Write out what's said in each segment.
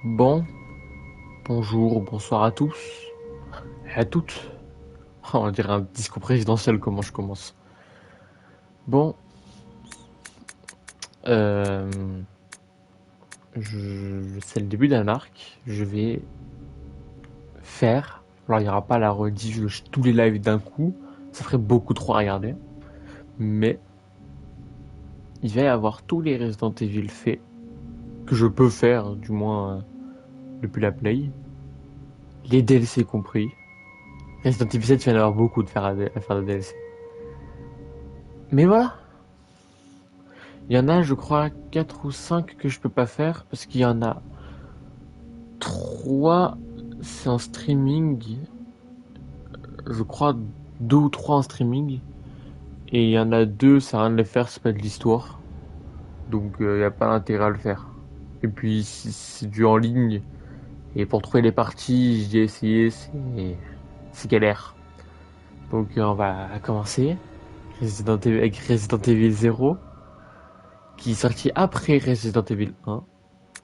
Bon, bonjour, bonsoir à tous et à toutes. On dirait un discours présidentiel comment je commence. Bon, euh, c'est le début d'un arc. Je vais faire. Alors il n'y aura pas la rediff de tous les lives d'un coup. Ça ferait beaucoup trop à regarder. Mais il va y avoir tous les Resident Evil faits que je peux faire, du moins depuis la play. Les DLC compris. Resident Evil 7, il va y en avoir beaucoup à faire de DLC. Mais voilà, il y en a, je crois, 4 ou 5 que je peux pas faire parce qu'il y en a 3, c'est en streaming. Je crois 2 ou 3 en streaming. Et il y en a 2, ça sert à rien de les faire, c'est pas de l'histoire. Donc il n'y a pas d'intérêt à le faire. Et puis si c'est du en ligne. Et pour trouver les parties, j'ai essayé, c'est galère. Donc on va commencer. Avec Resident Evil 0, qui est sorti après Resident Evil 1.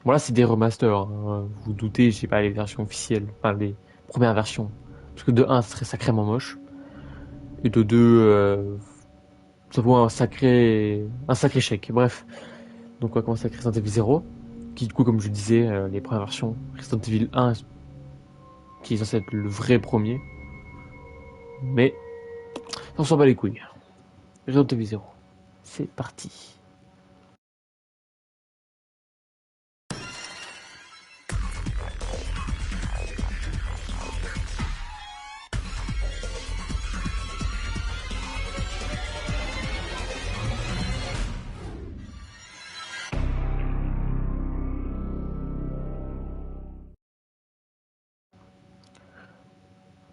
Bon là c'est des remasters, hein. Vous doutez, j'ai pas les versions officielles, enfin les premières versions. Parce que de 1 c'est sacrément moche. Et de 2, ça vaut un sacré chèque. Bref, donc on va commencer avec Resident Evil 0. Qui du coup comme je disais, les premières versions, Resident Evil 1 qui est censé être le vrai premier. Mais on s'en bat les couilles. Resident Evil 0. C'est parti.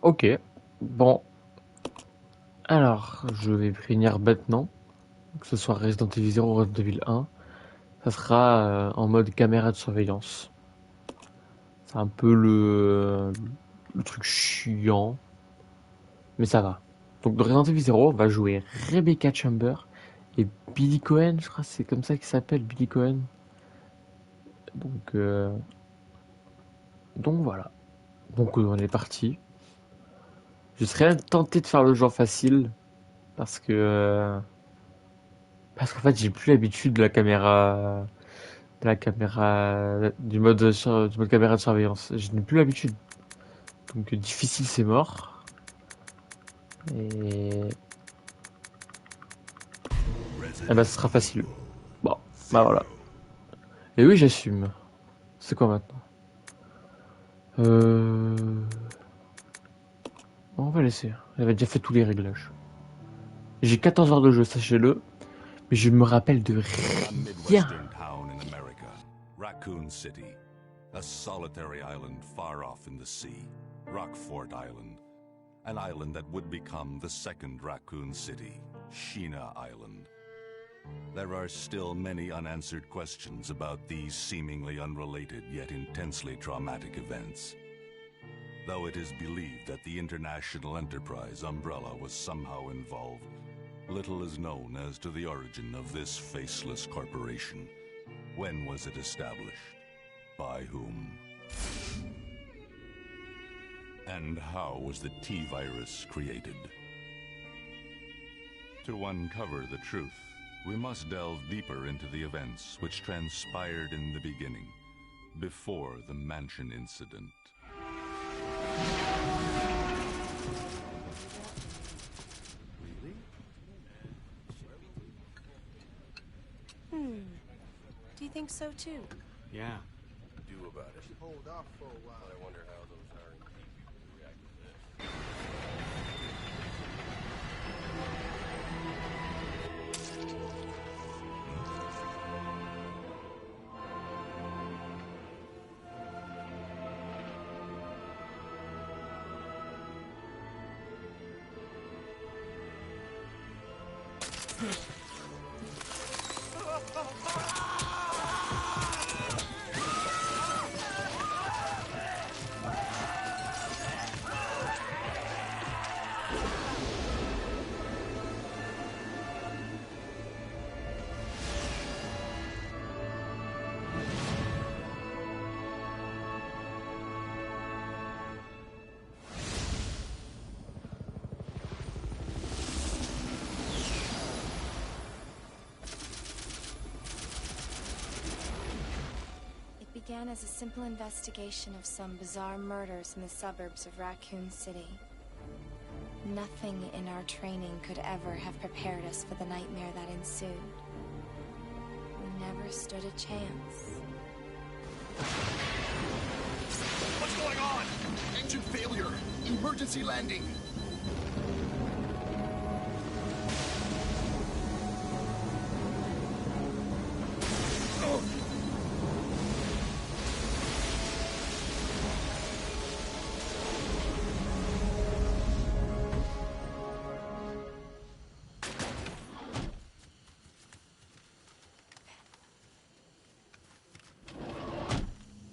Ok, bon. Alors, je vais finir maintenant. Que ce soit Resident Evil 0 ou Resident Evil 1. Ça sera en mode caméra de surveillance. C'est un peu le truc chiant, mais ça va. Donc dans Resident Evil 0, on va jouer Rebecca Chamber et Billy Cohen, je crois que c'est comme ça qu'il s'appelle, Billy Cohen. Donc, euh, donc voilà. Donc on est parti. Je serais tenté de faire le genre facile parce que parce qu'en fait j'ai plus l'habitude du mode caméra de surveillance. Je n'ai plus l'habitude. Donc difficile c'est mort. Et eh ben ce sera facile. Bon, bah voilà. Et oui j'assume. C'est quoi maintenant? Euh... On va laisser. J'avais déjà fait tous les réglages. J'ai 14 heures de jeu, sachez-le, mais je me rappelle de A rien. Midwestern town in America, Raccoon City, a solitary island far off in the sea, Rockfort Island, an island that would become the second Raccoon City, Sheena Island. There are still many unanswered questions about these seemingly unrelated yet intensely traumatic events. Though it is believed that the international enterprise umbrella was somehow involved, little is known as to the origin of this faceless corporation. When was it established? By whom? And how was the T-virus created? To uncover the truth, we must delve deeper into the events which transpired in the beginning, before the mansion incident. Do you think so too? Yeah. Do about it. Hold off for a while. I wonder how those R&D people react to this. began as a simple investigation of some bizarre murders in the suburbs of Raccoon City. Nothing in our training could ever have prepared us for the nightmare that ensued. We never stood a chance. What's going on? Engine failure. Emergency landing.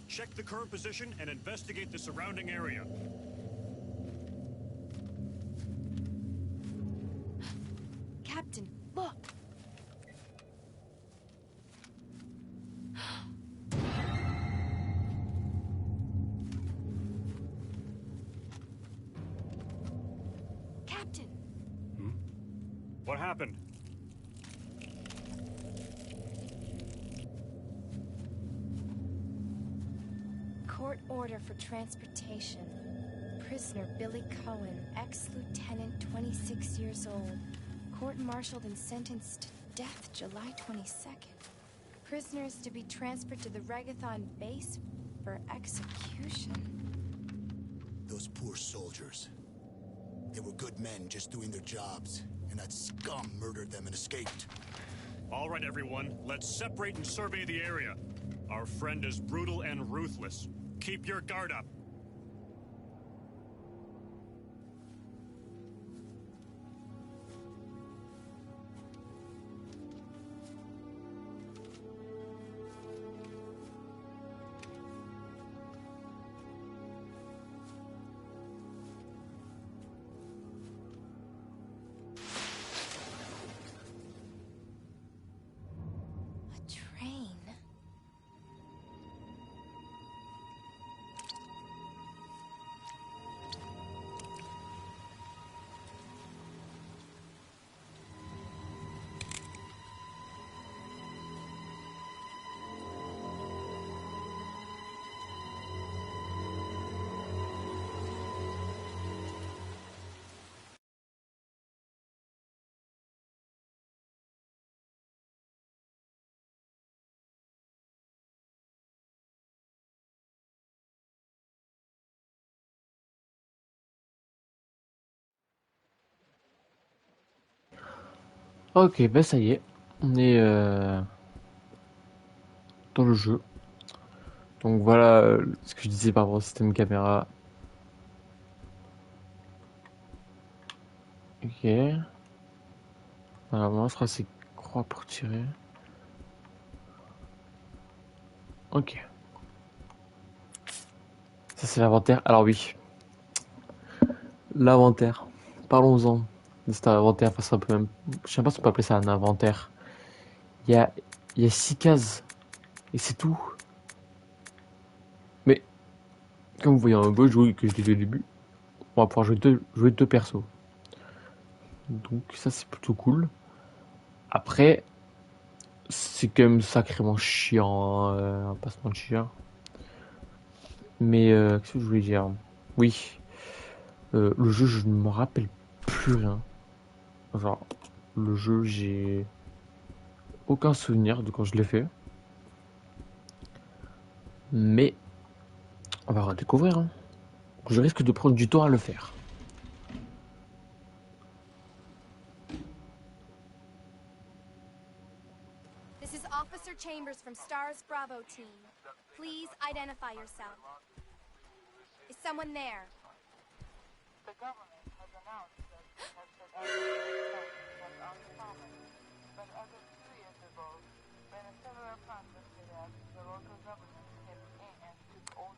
Check the current position and investigate the surrounding area. Captain, look! Captain! What happened? Court order for transportation. Prisoner Billy Cohen, ex-lieutenant, 26 years old. Court-martialed and sentenced to death July 22nd. Prisoner is to be transferred to the Regathon base for execution. Those poor soldiers. They were good men just doing their jobs, and that scum murdered them and escaped. All right, everyone, let's separate and survey the area. Our friend is brutal and ruthless. Keep your guard up. A train? Ok, bah ça y est, on est dans le jeu. Donc voilà ce que je disais par rapport au système caméra. Ok. Alors moi je crois que c'est croix pour tirer. Ok. Ça c'est l'inventaire. Alors oui, l'inventaire. Parlons-en de cet inventaire. Parce qu'on peut même... Je sais pas si on peut appeler ça un inventaire. Il y a, il y a 6 cases. Et c'est tout. Mais, comme vous voyez en bas, que je l'ai vu au début, on va pouvoir jouer deux persos. Donc ça c'est plutôt cool. Après, c'est quand même sacrément chiant, hein, on va pas se mentir. Mais qu'est-ce que je voulais dire? Oui, le jeu, je ne me rappelle plus rien. Genre, le jeu, j'ai aucun souvenir de quand je l'ai fait. Mais on va redécouvrir, hein. Je risque de prendre du temps à le faire. This is Officer Chambers from STARS Bravo team. Please identify yourself. Is someone there? The government has announced that it has set was uncommon, but as of 2 years ago, when a several plants were collapsed, the local government stepped in and took over.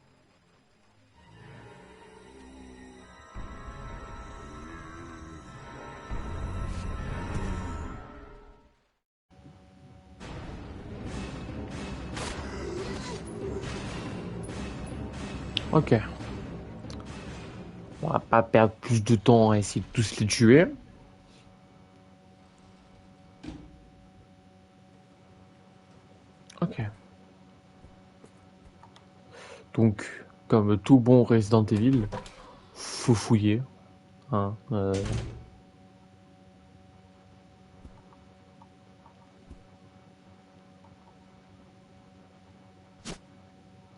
Ok. On va pas perdre plus de temps à essayer de tous les tuer. Ok. Donc, comme tout bon Resident Evil, faut fouiller. Hein,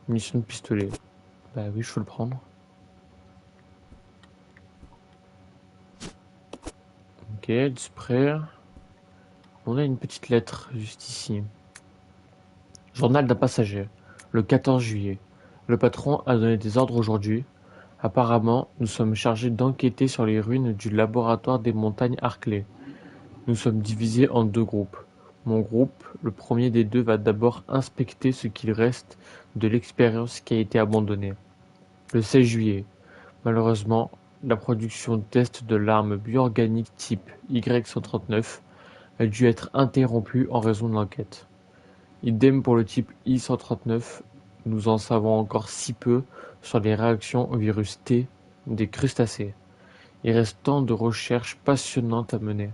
Mission de pistolet. Bah oui, je peux le prendre. Ok, du spray. On a une petite lettre juste ici. Journal d'un passager. Le 14 juillet. Le patron a donné des ordres aujourd'hui. Apparemment, nous sommes chargés d'enquêter sur les ruines du laboratoire des montagnes Harclay. Nous sommes divisés en 2 groupes. Mon groupe, le premier des deux, va d'abord inspecter ce qu'il reste de l'expérience qui a été abandonnée. Le 16 juillet. Malheureusement, la production de tests de l'arme bioorganique type Y-139 a dû être interrompue en raison de l'enquête. Idem pour le type I-139, nous en savons encore si peu sur les réactions au virus T des crustacés. Il reste tant de recherches passionnantes à mener.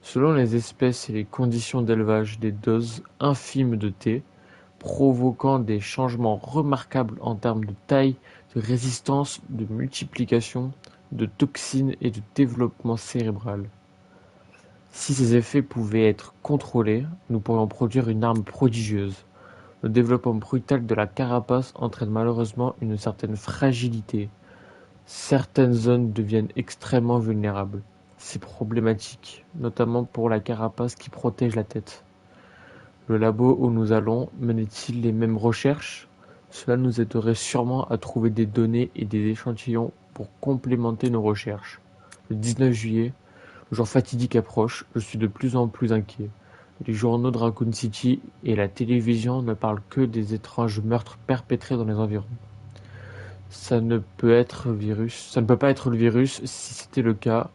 Selon les espèces et les conditions d'élevage, des doses infimes de T, provoquant des changements remarquables en termes de taille, de résistance, de multiplication, de toxines et de développement cérébral. Si ces effets pouvaient être contrôlés, nous pourrions produire une arme prodigieuse. Le développement brutal de la carapace entraîne malheureusement une certaine fragilité. Certaines zones deviennent extrêmement vulnérables. C'est problématique, notamment pour la carapace qui protège la tête. Le labo où nous allons menait-il les mêmes recherches? Cela nous aiderait sûrement à trouver des données et des échantillons pour complémenter nos recherches. Le 19 juillet, le jour fatidique approche, je suis de plus en plus inquiet. Les journaux de Raccoon City et la télévision ne parlent que des étranges meurtres perpétrés dans les environs. Ça ne peut pas être le virus. Si c'était le cas,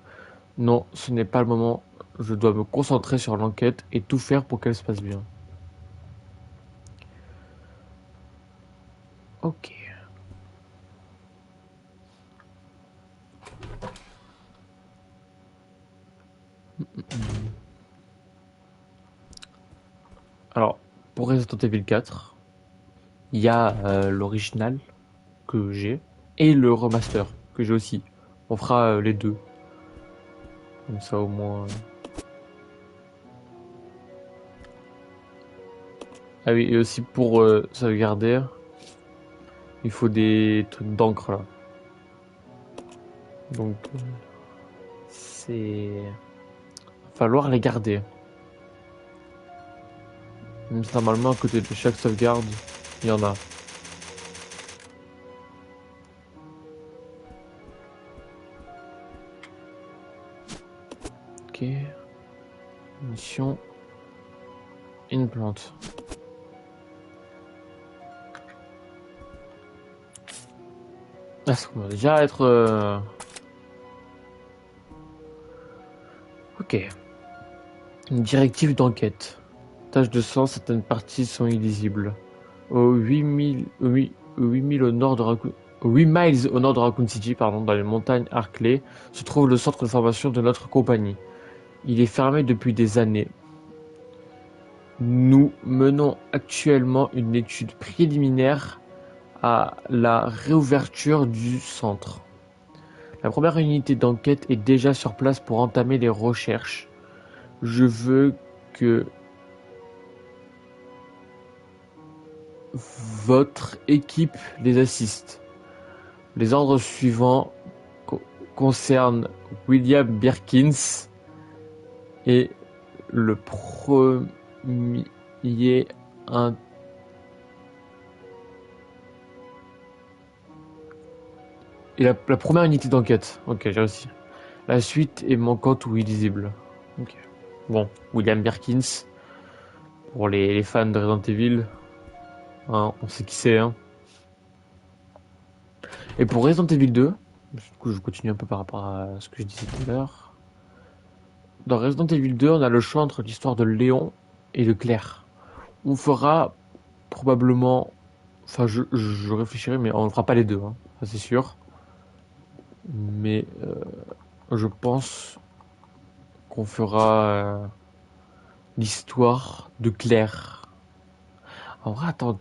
non, ce n'est pas le moment. Je dois me concentrer sur l'enquête et tout faire pour qu'elle se passe bien. Ok. Alors, pour Resident Evil 4, il y a l'original que j'ai et le remaster que j'ai aussi. On fera les deux. Comme ça au moins. Ah oui, et aussi pour sauvegarder, il faut des trucs d'encre là. Donc, c'est. Va falloir les garder. Même si normalement, à côté de chaque sauvegarde, il y en a. Ok. Mission. Une plante. Ah, ça commence déjà à être. Ok. Une directive d'enquête. Taches de sang, certaines parties sont illisibles. Aux 8000 au nord de Raccoon... 8 miles au nord de Raccoon City, pardon, dans les montagnes Harclay, se trouve le centre de formation de notre compagnie. Il est fermé depuis des années. Nous menons actuellement une étude préliminaire à la réouverture du centre. La première unité d'enquête est déjà sur place pour entamer les recherches. Je veux que votre équipe les assiste. Les ordres suivants concernent William Birkins et le premier et la première unité d'enquête. Ok, j'ai réussi. La suite est manquante ou illisible. Ok. Bon, William Birkins, pour les fans de Resident Evil, hein, on sait qui c'est. Hein. Et pour Resident Evil 2, du coup je continue un peu par rapport à ce que je disais tout à l'heure. Dans Resident Evil 2, on a le choix entre l'histoire de Léon et de Claire. On fera probablement... Enfin, je réfléchirai, mais on ne fera pas les deux, hein, ça c'est sûr. Mais je pense qu'on fera l'histoire de Claire. En vrai, attends,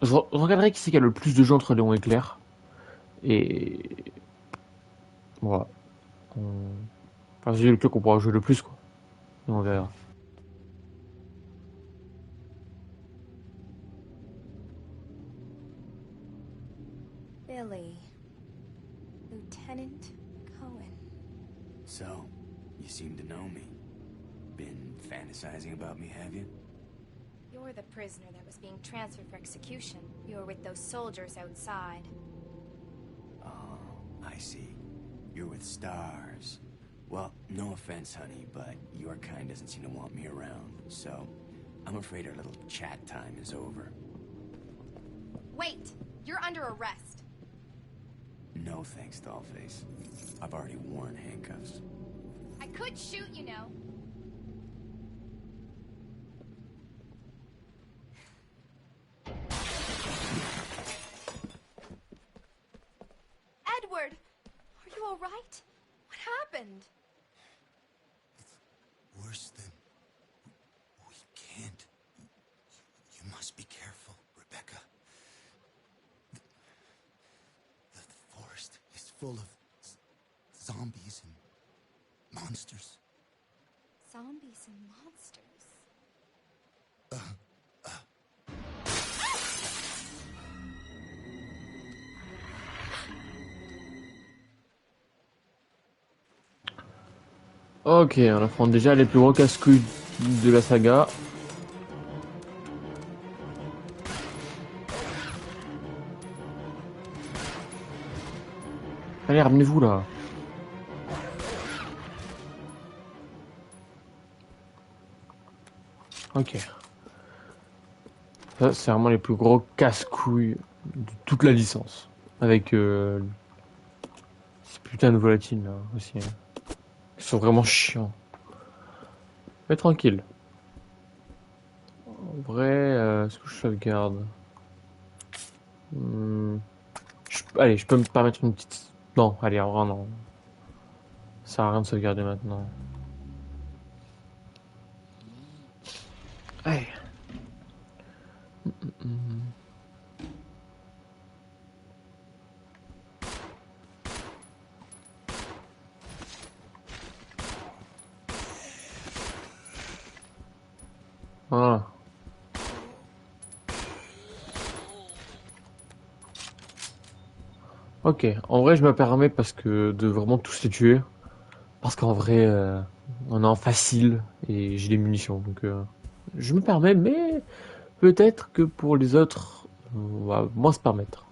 Je regarderai qui c'est qui a le plus de jeux entre Léon et Claire. Et voilà. Enfin, c'est lequel qu'on pourra jouer le plus, quoi. Et on verra. Billy. Lieutenant Cohen. So, you seem to know me. Been fantasizing about me, have you? You're the prisoner that was being transferred for execution. You were with those soldiers outside. Oh, I see. You're with stars. Well, no offense, honey, but your kind doesn't seem to want me around, so I'm afraid our little chat time is over. Wait! You're under arrest. No thanks, Dollface. I've already worn handcuffs. I could shoot, you know. Edward! Are you alright? What happened? It's worse than... We can't. You must be careful, Rebecca. The forest is full of zombies and monsters. Zombies and monsters. Ok, on affronte déjà les plus gros casse-couilles de la saga. Allez, ramenez-vous là. Ok. Ça, c'est vraiment les plus gros casse-couilles de toute la licence. Avec ces putains de volatiles là aussi. Hein. Ils sont vraiment chiants. Mais tranquille. En vrai, est-ce que je sauvegarde Allez, je peux me permettre une petite... Non, allez, en vrai, non. Ça sert à rien de sauvegarder maintenant. Allez. Voilà. Ok, en vrai je me permets parce que de vraiment tous les tuer. Parce qu'en vrai on est en facile et j'ai des munitions. Donc je me permets, mais peut-être que pour les autres, on va moins se permettre.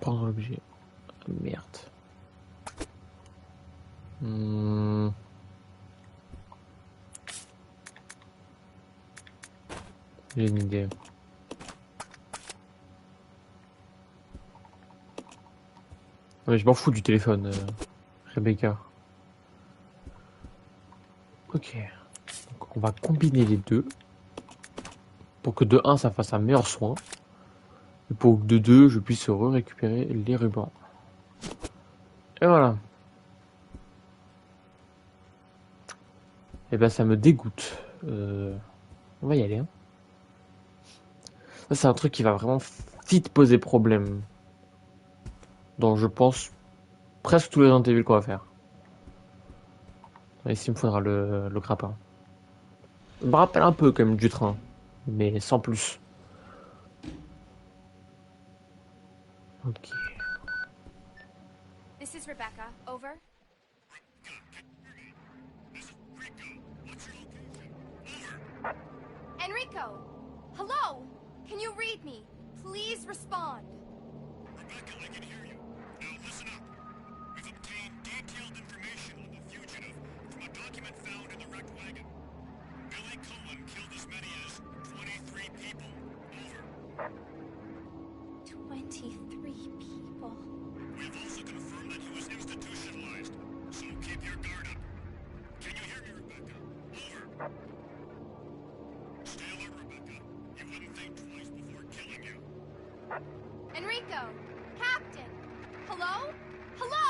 Prendre l'objet. Merde. J'ai une idée. Ouais, je m'en fous du téléphone, Rebecca. Ok. Donc, on va combiner les deux. Pour que de 1 ça fasse un meilleur soin. Et pour que de 2 je puisse récupérer les rubans. Et voilà. Et ben ça me dégoûte. On va y aller. Hein. Ça c'est un truc qui va vraiment vite poser problème. Donc je pense presque tous les Resident qu'on va faire. Ici il me faudra le grappin. Je me rappelle un peu quand même du train. Mais sans plus. Ok. This is Rebecca. Over. Enrico! Hello! Can you read me? Please respond. Rebecca, I can hear you. Now listen up. We've obtained detailed information on the fugitive from a document found in the wrecked wagon. Billy Cohen killed as many as 23 people. Over. 23 people. We have also confirmed that he was institutionalized, so keep your guard up. Can you hear me, Rebecca? Over. Stay alert, Rebecca. He wouldn't think twice before killing you. Enrico! Captain! Hello? Hello!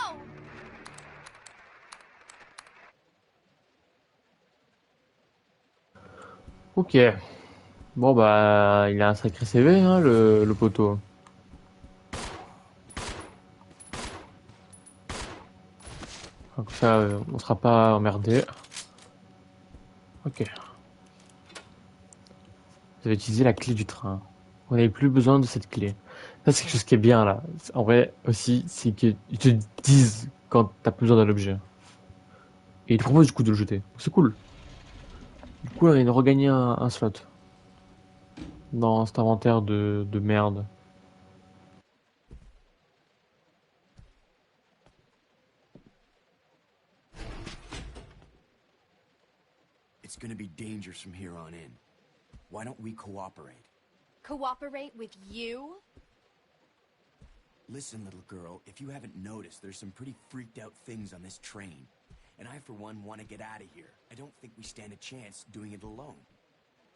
Ok. Bon bah il a un sacré CV hein le poteau. Comme ça on sera pas emmerdé. Ok. Vous avez utilisé la clé du train. On n'avait plus besoin de cette clé. Ça c'est quelque chose qui est bien là. En vrai aussi c'est qu'ils te disent quand t'as plus besoin d'un objet. Et ils te proposent du coup de le jeter. C'est cool. Du coup là, il a regagné un slot dans cet inventaire de merde. It's gonna be dangerous from here on in. Why don't we cooperate? Cooperate with you? Listen, little girl, if you haven't noticed, there's some pretty freaked out things on this train. And I, for one, want to get out of here. I don't think we stand a chance doing it alone.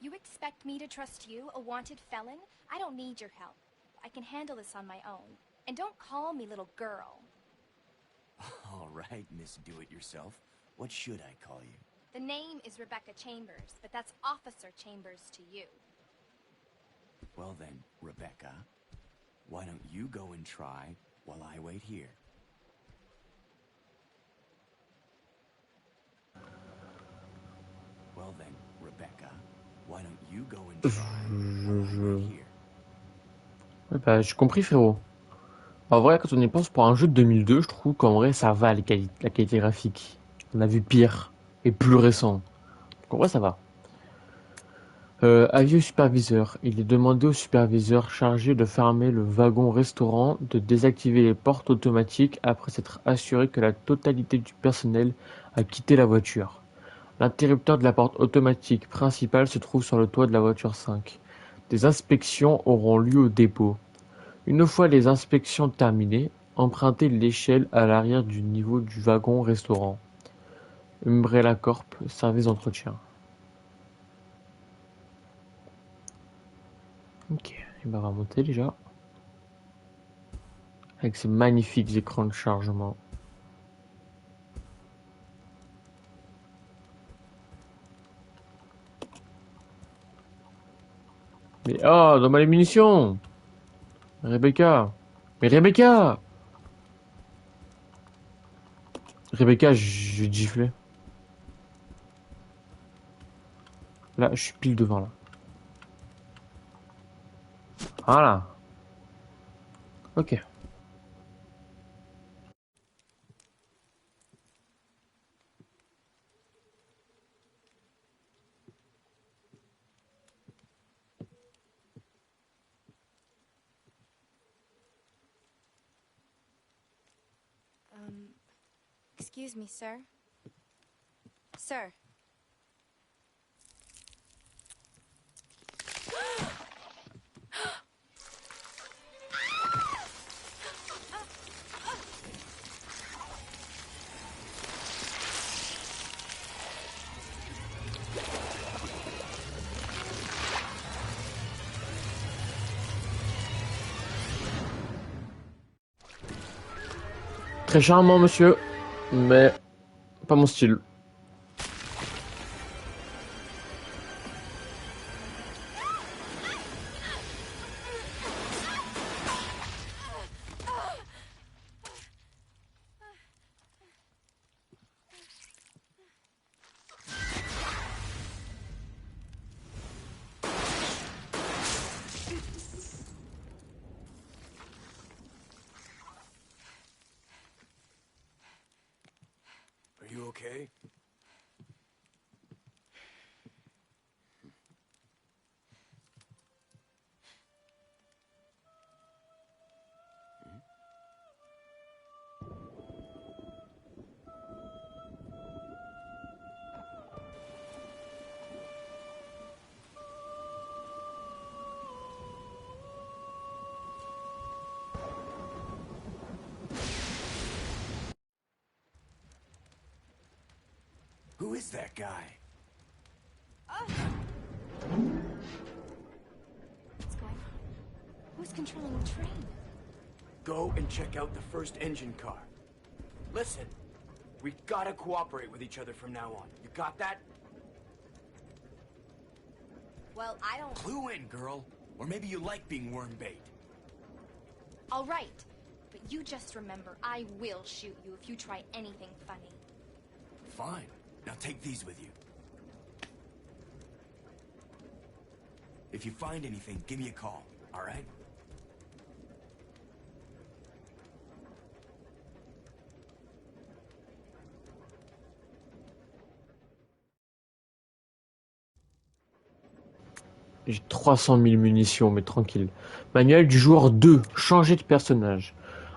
You expect me to trust you, a wanted felon? I don't need your help. I can handle this on my own. And don't call me little girl. All right, Miss Do-It-Yourself. What should I call you? The name is Rebecca Chambers, but that's Officer Chambers to you. Well then, Rebecca, why don't you go and try while I wait here? Well then, Rebecca, why don't you go and try while I wait here? Ouais, bah j'ai compris frérot. En vrai quand on y pense pour un jeu de 2002 je trouve qu'en vrai ça va la qualité graphique. On a vu pire et plus récent. Donc en vrai ça va. Avis au superviseur. Il est demandé au superviseur chargé de fermer le wagon-restaurant de désactiver les portes automatiques après s'être assuré que la totalité du personnel a quitté la voiture. L'interrupteur de la porte automatique principale se trouve sur le toit de la voiture 5. Des inspections auront lieu au dépôt. Une fois les inspections terminées, empruntez l'échelle à l'arrière du niveau du wagon-restaurant. Umbrella Corp, service d'entretien. Ok, il va remonter déjà. Avec ces magnifiques écrans de chargement. Mais oh, donne-moi les munitions! Rebecca! Mais Rebecca! Rebecca, je vais te gifler. Là, je suis pile devant là. Voilà. Ok. Excuse me, sir. Sir. Très charmant, monsieur. Mais pas mon style. Are you okay? Who is that guy? What's going on? Who's controlling the train? Go and check out the first engine car. Listen, we gotta cooperate with each other from now on. You got that? Well, I don't... Clue in, girl. Or maybe you like being worm bait. All right. But you just remember, I will shoot you if you try anything funny. Fine. Now take these with you. If you find anything, give me a call, all right? J'ai 300 000 munitions, mais tranquille. Manuel du joueur 2. Changer de personnage.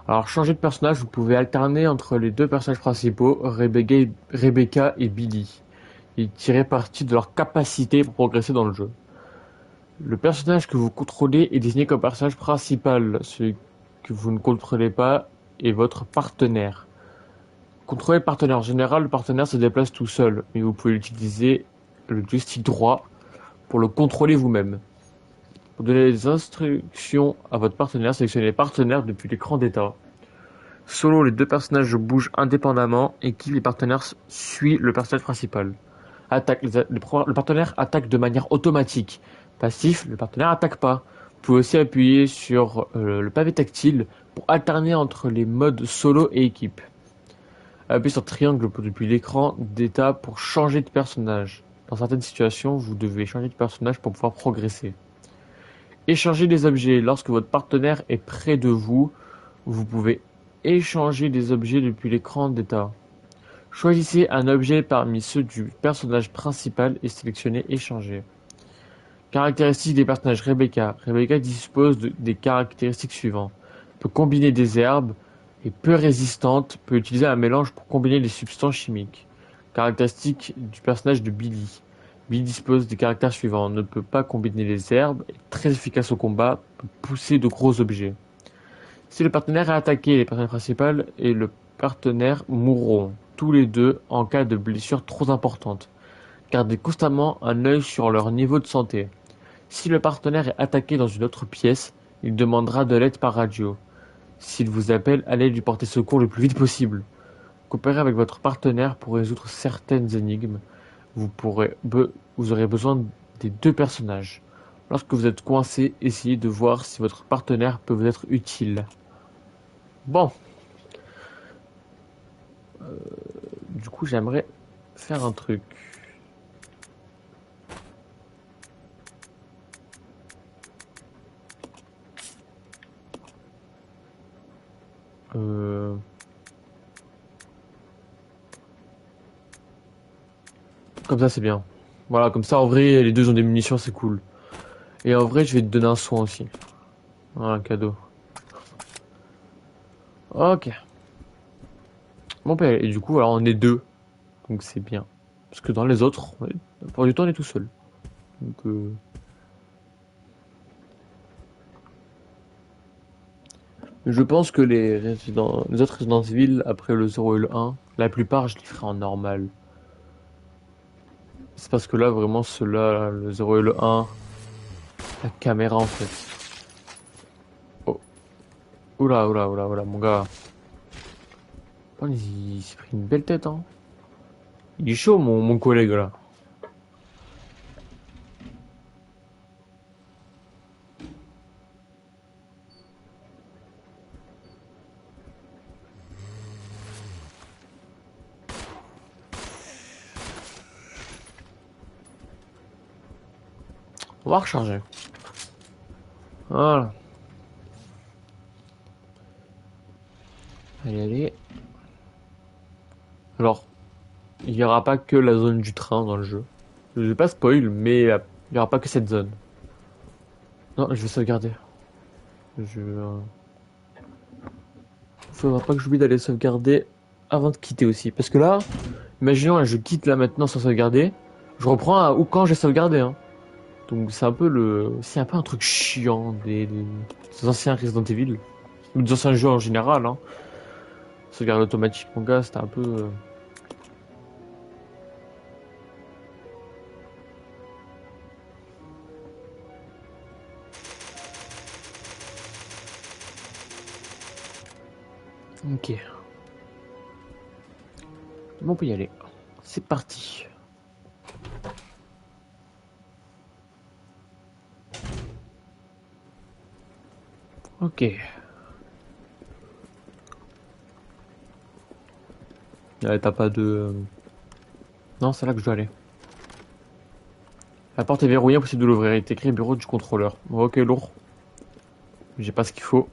Alors, changer de personnage, vous pouvez alterner entre les deux personnages principaux, Rebecca et Billy, et tirer parti de leur capacité pour progresser dans le jeu. Le personnage que vous contrôlez est désigné comme personnage principal. Celui que vous ne contrôlez pas est votre partenaire. Contrôler le partenaire. En général, le partenaire se déplace tout seul, mais vous pouvez utiliser le joystick droit pour le contrôler vous-même. Pour donner des instructions à votre partenaire, sélectionnez les partenaires depuis l'écran d'état. Solo, les deux personnages bougent indépendamment et qui les partenaires suit le personnage principal. Attaque, le partenaire attaque de manière automatique. Passif, le partenaire attaque pas. Vous pouvez aussi appuyer sur le pavé tactile pour alterner entre les modes solo et équipe. Appuyez sur triangle depuis l'écran d'état pour changer de personnage. Dans certaines situations, vous devez changer de personnage pour pouvoir progresser. Échanger des objets. Lorsque votre partenaire est près de vous, vous pouvez échanger des objets depuis l'écran d'état. Choisissez un objet parmi ceux du personnage principal et sélectionnez échanger. Caractéristiques des personnages Rebecca. Rebecca dispose des caractéristiques suivantes. Peut combiner des herbes, est peu résistante, peut utiliser un mélange pour combiner des substances chimiques. Caractéristiques du personnage de Billy. Billy dispose des caractères suivants. Ne peut pas combiner les herbes, est très efficace au combat, peut pousser de gros objets. Si le partenaire est attaqué, les personnages principaux et le partenaire mourront, tous les deux, en cas de blessure trop importante. Gardez constamment un œil sur leur niveau de santé. Si le partenaire est attaqué dans une autre pièce, il demandera de l'aide par radio. S'il vous appelle, allez lui porter secours le plus vite possible. Coopérez avec votre partenaire pour résoudre certaines énigmes. Vous aurez besoin des deux personnages. Lorsque vous êtes coincé, essayez de voir si votre partenaire peut vous être utile. Bon. Du coup, j'aimerais faire un truc. Comme ça, c'est bien. Voilà, comme ça, en vrai, les deux ont des munitions, c'est cool. Et en vrai, je vais te donner un soin aussi. Voilà, un cadeau. Ok. Bon, et du coup, voilà, on est deux. Donc c'est bien. Parce que dans les autres, la plupart du temps, on est tout seul. Donc, je pense que les autres Resident Evil, après le 0 et le 1, la plupart, je les ferai en normal. C'est parce que là, vraiment, ceux-là, le 0 et le 1, la caméra, en fait. Oh. Oula, oula, oula, oula, mon gars. Oh, il s'est pris une belle tête, hein. Il est chaud, mon collègue, là. On va recharger. Voilà. Allez, allez. Alors, il n'y aura pas que la zone du train dans le jeu. Je vais pas spoil, mais il n'y aura pas que cette zone. Non, je vais sauvegarder. Faudra pas que j'oublie d'aller sauvegarder avant de quitter aussi. Parce que là, imaginons, je quitte là maintenant sans sauvegarder. Je reprends ou quand j'ai sauvegardé, hein. Donc c'est un peu c'est un peu un truc chiant des anciens Resident Evil. Ou des anciens jeux en général, hein. Sauvegarde automatique, mon gars, c'était un peu... Ok. Bon, on peut y aller. C'est parti. Ok. T'as pas de... Non, c'est là que je dois aller. La porte est verrouillée, impossible de l'ouvrir. Il est écrit bureau du contrôleur. Ok, lourd. J'ai pas ce qu'il faut.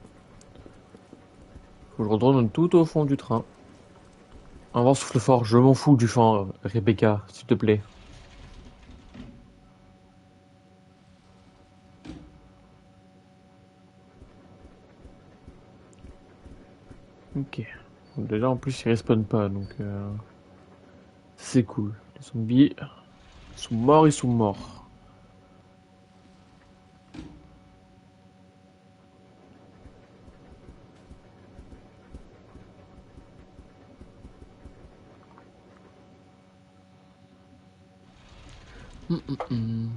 Faut que je retourne tout au fond du train. Un vent souffle fort. Je m'en fous du vent, Rebecca, s'il te plaît. Ok. Donc déjà, en plus, ils respawnent pas, donc... c'est cool. Les zombies... Ils sont morts, ils sont morts. Hum.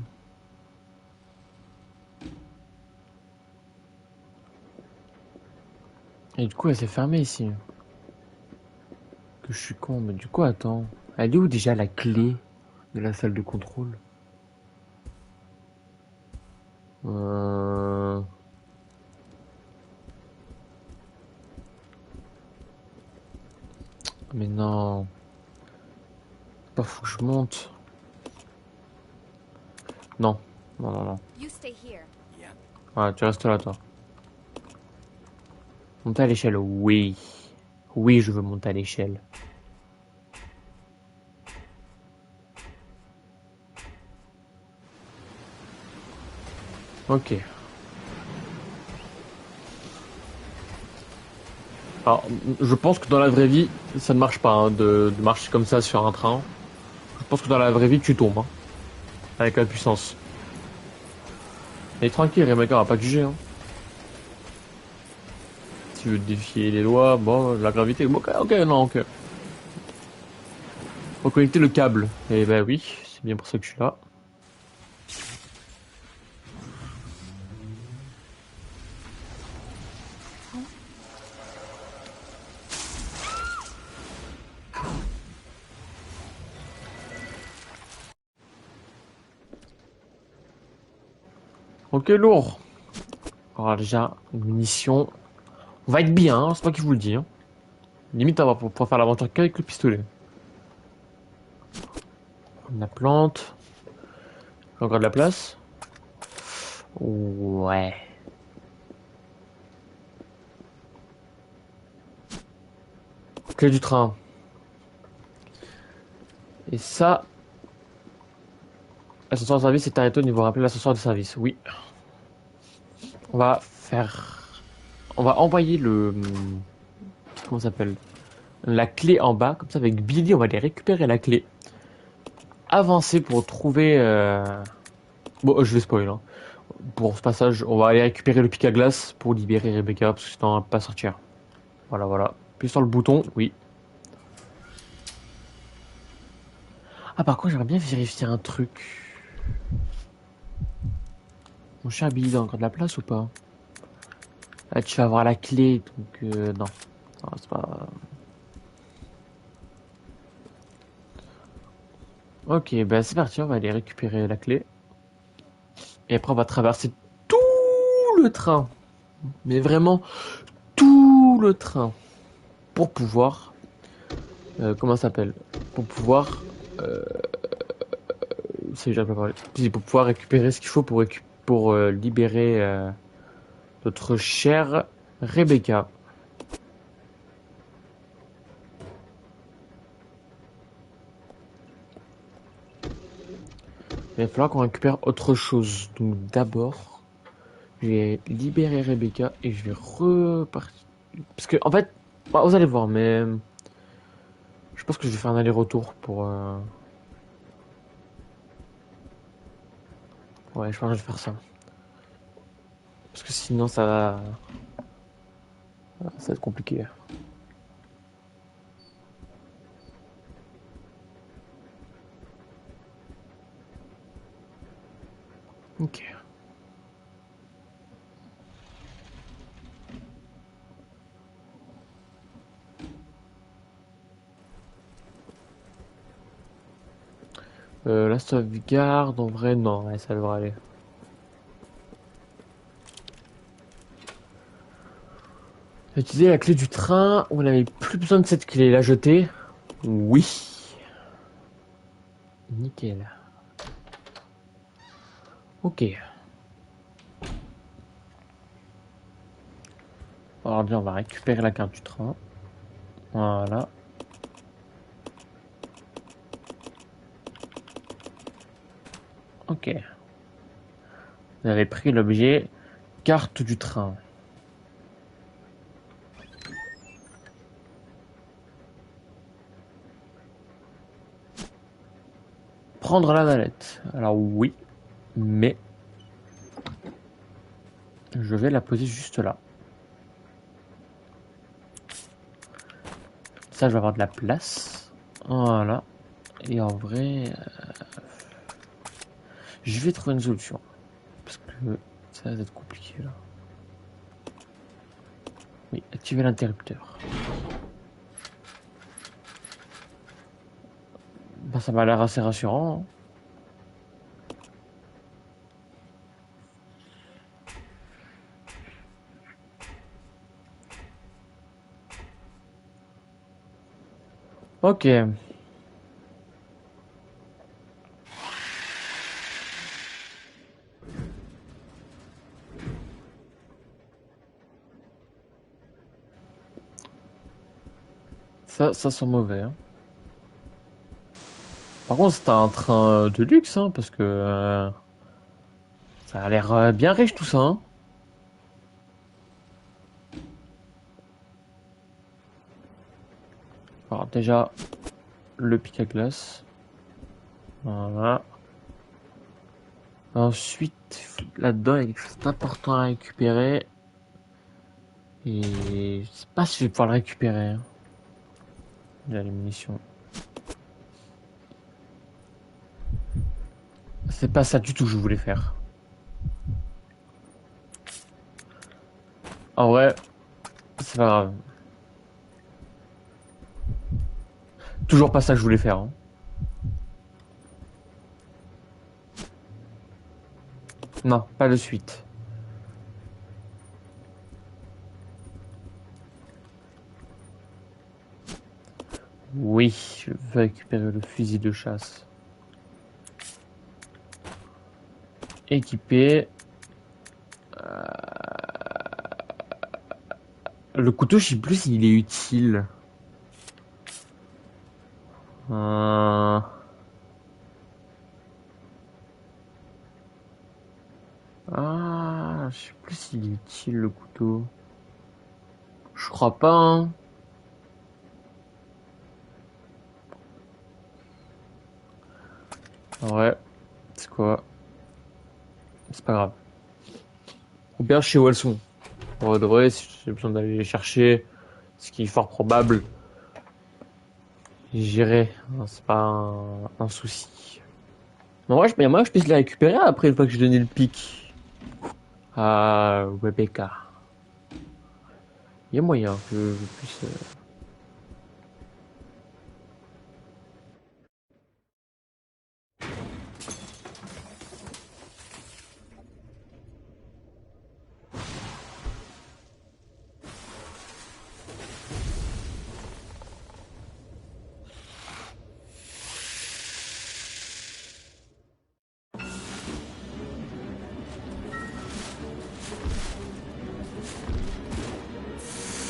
Et du coup, elle s'est fermée ici. Que je suis con, mais du coup, attends. Elle est où déjà la clé de la salle de contrôle? Euh... Mais non. Pas faut que je monte. Non. Non, non, non. You stay here. Ouais, tu restes là, toi. Monter à l'échelle, oui. Oui, je veux monter à l'échelle. Ok. Alors, je pense que dans la vraie vie, ça ne marche pas hein, de marcher comme ça sur un train. Je pense que dans la vraie vie, tu tombes. Hein, avec la puissance. Et tranquille, Rebecca, on va pas te juger. Hein. Si tu veux défier les lois, bon, la gravité. Ok, ok, non, ok. Reconnecter le câble. Eh ben oui, c'est bien pour ça que je suis là. Ok, lourd. Alors déjà, une munition. On va être bien, hein, c'est pas qui vous le dit. Hein. Limite, on va pouvoir faire l'aventure qu'avec le pistolet. La plante. Encore de la place. Ouais. Clé du train. Et ça... L'ascenseur de service est arrêté au niveau rappelé l'ascenseur de service. Oui. On va faire... On va envoyer le... Comment ça s'appelle? La clé en bas. Comme ça, avec Billy, on va aller récupérer la clé. Avancer pour trouver... Bon, je vais spoil. Hein. Pour ce passage, on va aller récupérer le pic à glace pour libérer Rebecca, parce que sinon, on va pas sortir. Voilà, voilà. Puis sur le bouton, oui. Ah, par contre, j'aimerais bien vérifier un truc. Mon cher Billy, il a encore de la place ou pas? Là, tu vas avoir la clé, donc non. Non, c'est pas... Ok, ben c'est parti, on va aller récupérer la clé. Et après, on va traverser tout le train. Mais vraiment, tout le train. Pour pouvoir... comment ça s'appelle? Pour pouvoir... c'est déjà pas parlé. Pour pouvoir récupérer ce qu'il faut pour libérer notre chère Rebecca. Il va falloir qu'on récupère autre chose. Donc d'abord, je vais libérer Rebecca et je vais repartir. Parce que en fait, bah, vous allez voir, mais je pense que je vais faire un aller-retour pour. Ouais, je pense que je vais faire ça. Parce que sinon, ça va être compliqué. Ok. La sauvegarde, en vrai, non, ouais, ça devrait aller. Utiliser la clé du train. On n'avait plus besoin de cette clé. La jeter. Oui. Nickel. Ok. Alors bien, on va récupérer la carte du train. Voilà. Ok. Vous avez pris l'objet carte du train. Prendre la mallette. Alors oui, mais je vais la poser juste là. Ça, je vais avoir de la place. Voilà. Et en vrai, je vais trouver une solution. Parce que ça va être compliqué là. Oui, activer l'interrupteur. Bah, ça m'a l'air assez rassurant. Ok. Ça sent mauvais. Hein. Par contre, c'est un train de luxe, hein, parce que ça a l'air bien riche tout ça. Hein. Alors déjà, le pic à glace. Voilà. Ensuite, là-dedans, il y a quelque chose d'important à récupérer. Et je sais pas si je vais pouvoir le récupérer. Hein. Il y a les munitions. C'est pas ça du tout que je voulais faire. En vrai, c'est pas grave. Toujours pas ça que je voulais faire. Hein. Non, pas de suite. Oui, je veux récupérer le fusil de chasse. Équipé. Le couteau, je sais plus s'il est utile. Ah, je sais plus s'il est utile le couteau. Je crois pas, hein. Ouais, c'est quoi? C'est pas grave. Ou bien je sais où elles sont. Pour de vrai, si j'ai besoin d'aller les chercher, ce qui est fort probable, j'irai. C'est pas un souci. Mais en vrai, il y a moyen que je puisse les récupérer après une fois que j'ai donné le pic à Rebecca. Il y a moyen que je puisse.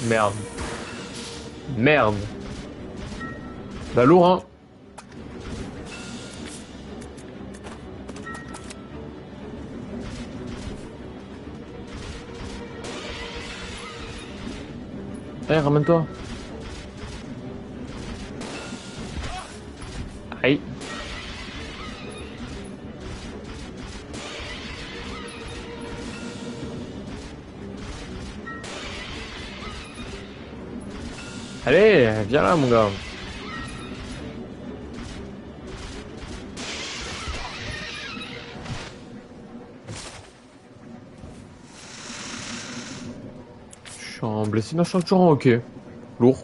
Merde. Merde. Bah lourd, hein. Eh, ramène-toi. Aïe. Allez, viens là, mon gars. Je suis en blessé, non, je suis toujours en ok. Lourd.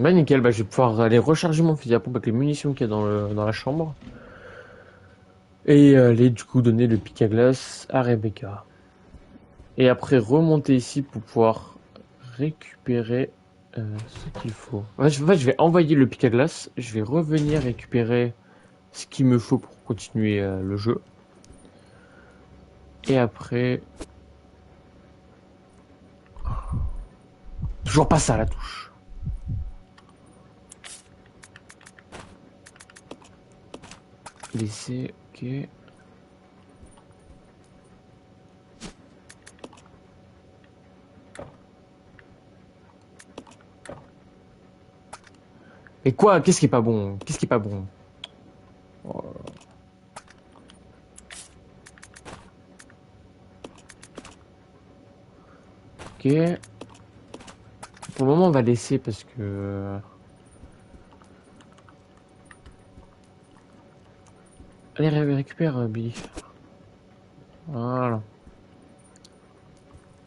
Bah nickel, bah, je vais pouvoir aller recharger mon fusil à pompe avec les munitions qu'il y a dans la chambre. Et aller du coup donner le pic à glace à Rebecca. Et après remonter ici pour pouvoir récupérer ce qu'il faut. En fait, je vais envoyer le pic à glace. Je vais revenir récupérer ce qu'il me faut pour continuer le jeu. Et après... Toujours pas ça la touche. Laisser, ok. Et quoi? Qu'est-ce qui est pas bon? Qu'est-ce qui est pas bon? Oh là là. Ok. Pour le moment, on va laisser parce que... Allez, récupère, Billy. Voilà.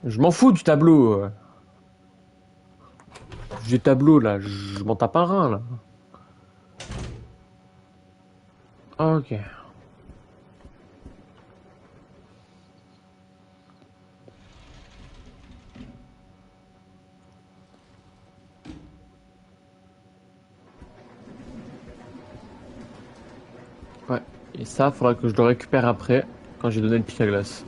Je m'en fous du tableau. Du tableau, là. Je m'en tape un rein, là. Ok. Ouais. Et ça, faudra que je le récupère après, quand j'ai donné le pic à glace.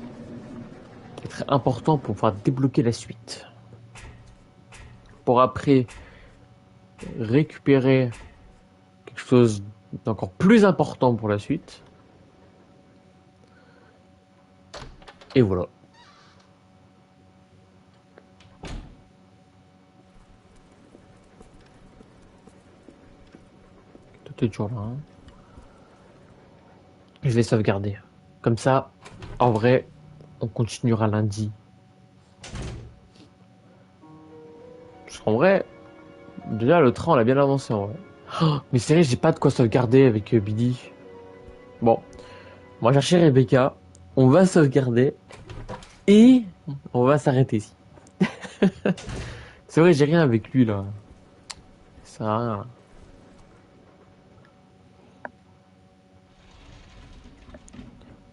C'est très important pour pouvoir débloquer la suite. Pour après récupérer quelque chose d'encore plus important pour la suite. Et voilà. Tout est toujours là. Hein. Je vais sauvegarder. Comme ça, en vrai, on continuera lundi. Parce qu'en vrai, déjà le train on l'a bien avancé en vrai. Oh, mais c'est vrai, j'ai pas de quoi sauvegarder avec Billy. Bon, on va chercher Rebecca. On va sauvegarder. Et on va s'arrêter ici. C'est vrai, j'ai rien avec lui là. Ça sert à rien. Là.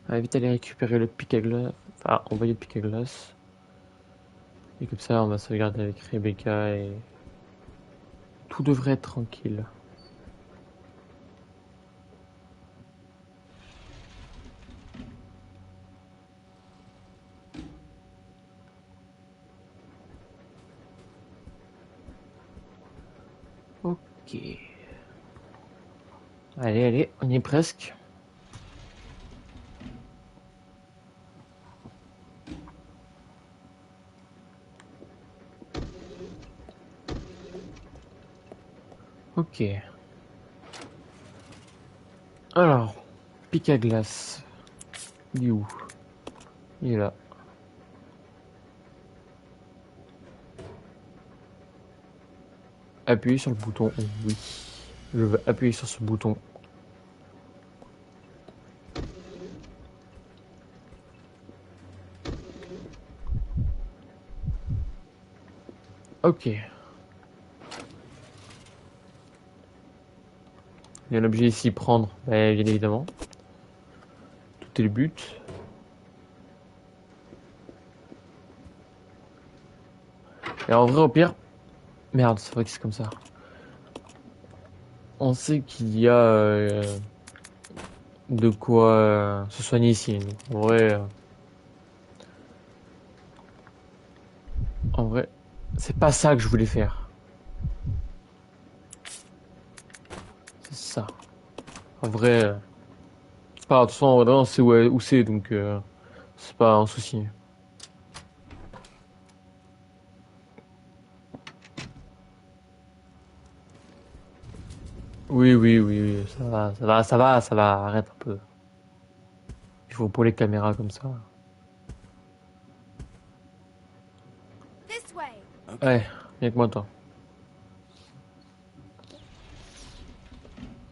On va vite aller récupérer le pic à glace. Enfin, envoyer le pic à glace. Et comme ça, on va sauvegarder avec Rebecca et tout devrait être tranquille. Ok. Allez, allez, on y est presque. Ok. Alors, pic à glace. Il est où? Il est là. Appuyez sur le bouton. Oui. Je veux appuyer sur ce bouton. Ok. Il y a un objet ici, prendre. Bien évidemment. Tout est le but. Et en vrai, au pire... Merde, c'est vrai que c'est comme ça. On sait qu'il y a de quoi se soigner ici. En vrai, c'est pas ça que je voulais faire. C'est ça. En vrai, c'est pas grave. De toute façon, on sait où c'est, donc c'est pas un souci. Oui, oui, oui, oui, ça va, ça va, ça va, ça va. Arrête un peu. Il faut pour les caméras comme ça. This way. Okay. Ouais, viens avec moi, toi.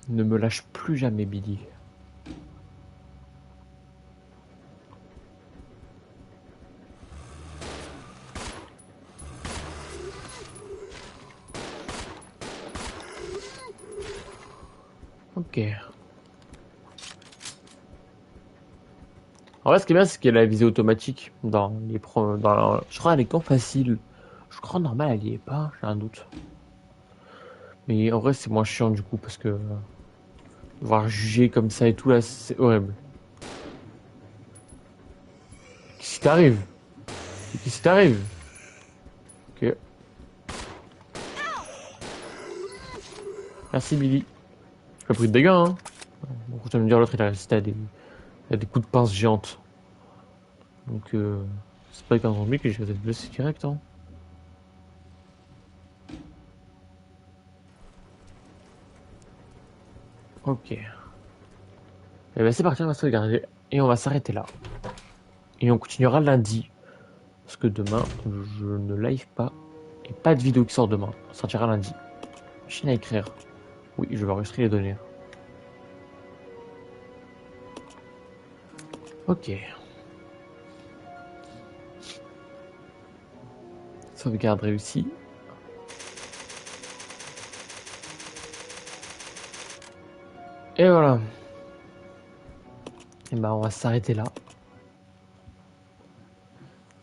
Ne me lâche plus jamais, Billy. Ok. En vrai, ce qui est bien, c'est qu'il y a la visée automatique dans les je crois, elle est quand facile. Je crois normal, elle y est pas. J'ai un doute. Mais en vrai, c'est moins chiant du coup parce que devoir juger comme ça et tout là, c'est horrible. Qu'est-ce qui t'arrive? Qu'est-ce qui t'arrive? Ok. Merci Billy. J'ai pas pris de dégâts, hein. Bon, je me dire, l'autre il a résisté à des coups de pince géantes. Donc, c'est pas qu'un zombie que je vais être blessé direct, hein. Ok. Et ben c'est parti, on va se regarder. Et on va s'arrêter là. Et on continuera lundi. Parce que demain, je ne live pas. Et pas de vidéo qui sort demain. On sortira lundi. Machine à écrire. Oui, je vais enregistrer les données. Ok. Sauvegarde réussie. Et voilà. Et bah on va s'arrêter là.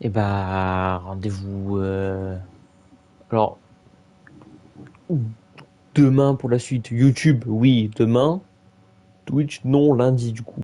Et bah rendez-vous alors demain pour la suite. YouTube, oui, demain. Twitch, non, lundi du coup.